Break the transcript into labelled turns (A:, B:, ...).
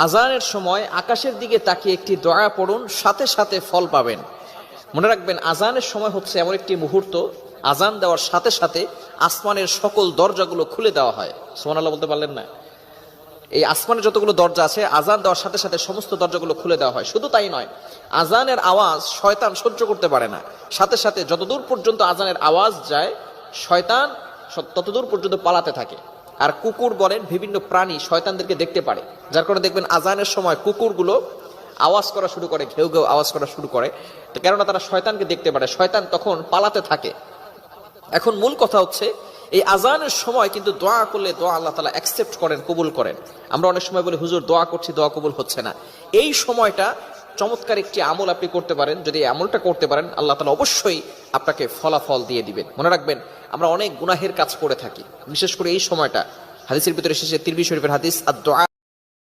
A: আজানের সময় আকাশের দিকে তাকিয়ে একটি দোয়া পড়ুন, সাথে সাথে ফল পাবেন। মনে রাখবেন, আজানের সময় হচ্ছে এমন একটি মুহূর্ত, আজান দেওয়ার সাথে সাথে আসমানের সকল দরজাগুলো খুলে দেওয়া হয়। সুবহানাল্লাহ বলতে পারলেন না? এই আসমানের যতগুলো দরজা আছে, আজান দেওয়ার সাথে সাথে সমস্ত দরজাগুলো খুলে দেওয়া হয়। শুধু তাই নয়, আজানের আওয়াজ শয়তান সহ্য করতে পারে না। সাথে সাথে যতদূর পর্যন্ত আজানের আওয়াজ যায়, শয়তান ততদূর পর্যন্ত পালাতে থাকে। আর কুকুর বলেন, বিভিন্ন প্রাণী শয়তানদেরকে দেখতে পারে, যার কারণে দেখবেন আজানের সময় কুকুরগুলো আওয়াজ করা শুরু করে, ঘেউ ঘেউ আওয়াজ করা শুরু করে। তো কেননা তারা শয়তানকে দেখতে পারে, শয়তান তখন পালাতে থাকে। এখন মূল কথা হচ্ছে, এই আজানের সময় কিন্তু দোয়া করলে দোয়া আল্লাহ তাআলা অ্যাকসেপ্ট করেন, কবুল করেন। আমরা অনেক সময় বলি, হুজুর দোয়া করছি, দোয়া কবুল হচ্ছে না। এই সময়টা চমৎকার একটি আমল আপনি করতে পারেন। যদি এই আমলটা করতে পারেন, আল্লাহ তাআলা অবশ্যই আপনাকে ফলাফল দিয়ে দিবেন। মনে রাখবেন, আমরা অনেক গুনাহের কাজ করে থাকি, বিশেষ করে এই সময়টা। হাদিসের ভিতরে এসেছে, তিরমিজি শরীফের হাদিস, আদ-দুআ